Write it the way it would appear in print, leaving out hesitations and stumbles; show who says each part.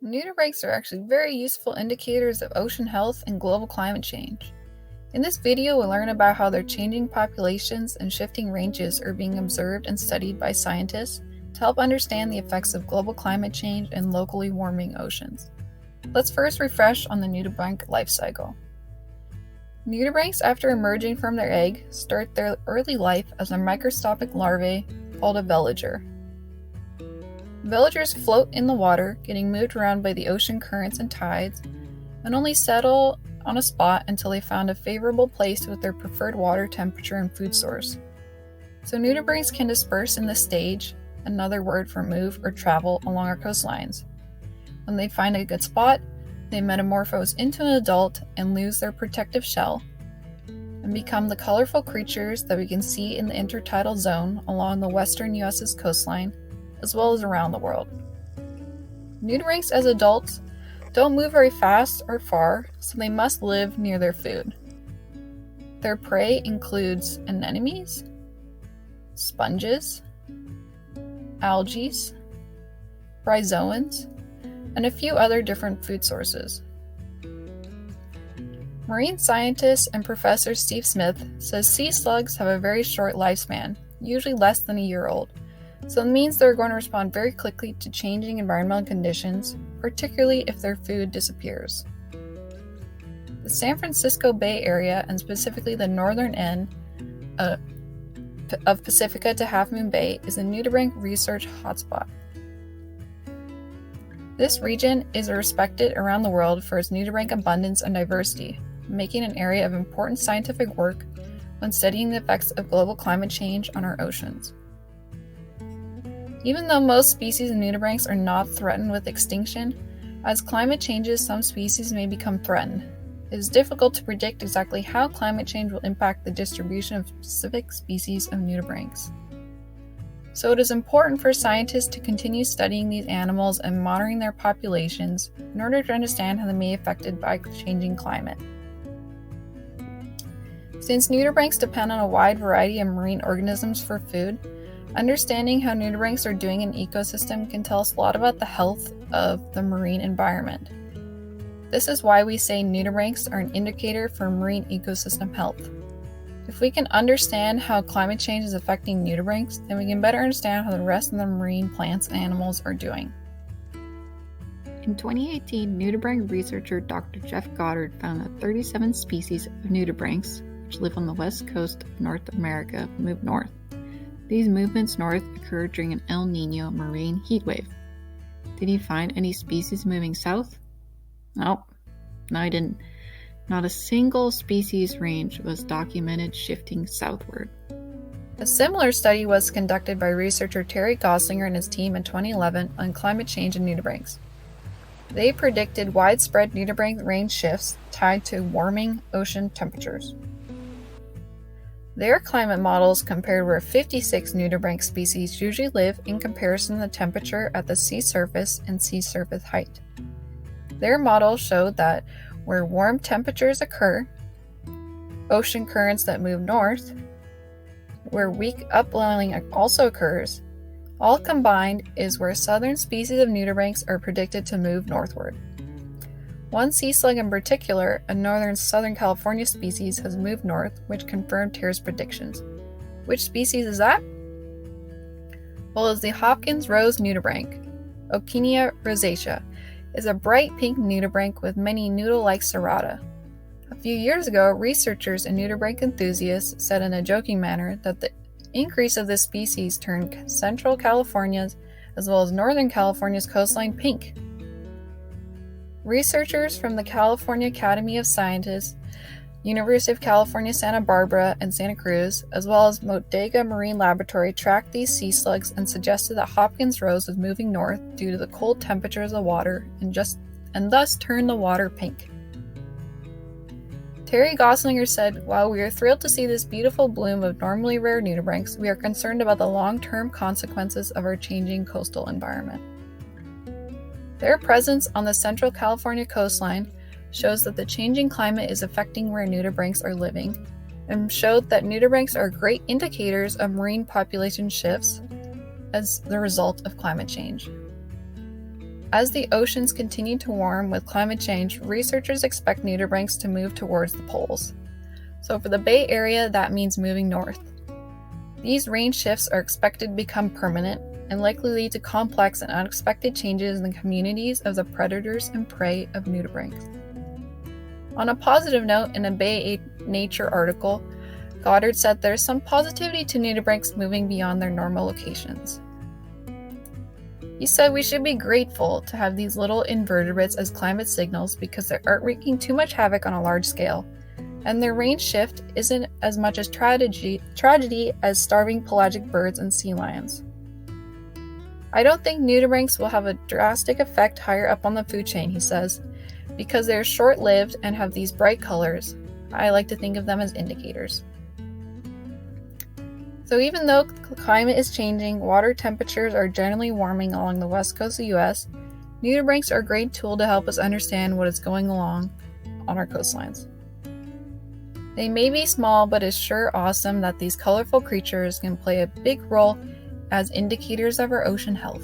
Speaker 1: Nudibranchs are actually very useful indicators of ocean health and global climate change. In this video, we'll learn about how their changing populations and shifting ranges are being observed and studied by scientists to help understand the effects of global climate change and locally warming oceans. Let's first refresh on the nudibranch life cycle. Nudibranchs, after emerging from their egg, start their early life as a microscopic larvae called a veliger. Veligers float in the water, getting moved around by the ocean currents and tides, and only settle on a spot until they found a favorable place with their preferred water temperature and food source. So nudibranchs can disperse in this stage, another word for move or travel along our coastlines. When they find a good spot, they metamorphose into an adult and lose their protective shell, and become the colorful creatures that we can see in the intertidal zone along the western U.S.'s coastline, as well as around the world. Nudibranchs as adults don't move very fast or far, so they must live near their food. Their prey includes anemones, sponges, algae, bryozoans, and a few other different food sources. Marine scientist and Professor Steve Smith says sea slugs have a very short lifespan, usually less than a year old. So it means they're going to respond very quickly to changing environmental conditions, particularly if their food disappears. The San Francisco Bay Area, and specifically the northern end of Pacifica to Half Moon Bay, is a nudibranch research hotspot. This region is respected around the world for its nudibranch abundance and diversity, making an area of important scientific work when studying the effects of global climate change on our oceans. Even though most species of nudibranchs are not threatened with extinction, as climate changes, some species may become threatened. It is difficult to predict exactly how climate change will impact the distribution of specific species of nudibranchs. So it is important for scientists to continue studying these animals and monitoring their populations in order to understand how they may be affected by changing climate. Since nudibranchs depend on a wide variety of marine organisms for food, understanding how nudibranchs are doing in an ecosystem can tell us a lot about the health of the marine environment. This is why we say nudibranchs are an indicator for marine ecosystem health. If we can understand how climate change is affecting nudibranchs, then we can better understand how the rest of the marine plants and animals are doing. In 2018, nudibranch researcher Dr. Jeff Goddard found that 37 species of nudibranchs, which live on the west coast of North America, moved north. These movements north occurred during an El Niño marine heatwave. Did he find any species moving south? Nope. No, he didn't. Not a single species range was documented shifting southward. A similar study was conducted by researcher Terry Goslinger and his team in 2011 on climate change in nudibranchs. They predicted widespread nudibranch range shifts tied to warming ocean temperatures. Their climate models compared where 56 nudibranch species usually live in comparison to the temperature at the sea surface and sea surface height. Their models showed that where warm temperatures occur, ocean currents that move north, where weak upwelling also occurs, all combined is where southern species of nudibranchs are predicted to move northward. One sea slug in particular, a northern Southern California species, has moved north, which confirmed Terry's predictions. Which species is that? Well, it's the Hopkins rose nudibranch. Ocenia rosacea is a bright pink nudibranch with many noodle-like serrata. A few years ago, researchers and nudibranch enthusiasts said in a joking manner that the increase of this species turned Central California's as well as Northern California's coastline pink. Researchers from the California Academy of Sciences, University of California, Santa Barbara, and Santa Cruz, as well as Bodega Marine Laboratory, tracked these sea slugs and suggested that Hopkins rose was moving north due to the cold temperatures of the water and thus turned the water pink. Terry Goslinger said, "While we are thrilled to see this beautiful bloom of normally rare nudibranchs, we are concerned about the long-term consequences of our changing coastal environment." Their presence on the Central California coastline shows that the changing climate is affecting where nudibranchs are living, and showed that nudibranchs are great indicators of marine population shifts as the result of climate change. As the oceans continue to warm with climate change, researchers expect nudibranchs to move towards the poles. So for the Bay Area, that means moving north. These range shifts are expected to become permanent and likely lead to complex and unexpected changes in the communities of the predators and prey of nudibranchs. On a positive note, in a Bay Nature article, Goddard said there's some positivity to nudibranchs moving beyond their normal locations. He said we should be grateful to have these little invertebrates as climate signals because they aren't wreaking too much havoc on a large scale, and their range shift isn't as much as tragedy as starving pelagic birds and sea lions. I don't think nudibranchs will have a drastic effect higher up on the food chain, he says, because they're short-lived and have these bright colors. I like to think of them as indicators. So even though the climate is changing, water temperatures are generally warming along the west coast of the US, nudibranchs are a great tool to help us understand what is going along on our coastlines. They may be small, but it's sure awesome that these colorful creatures can play a big role as indicators of our ocean health.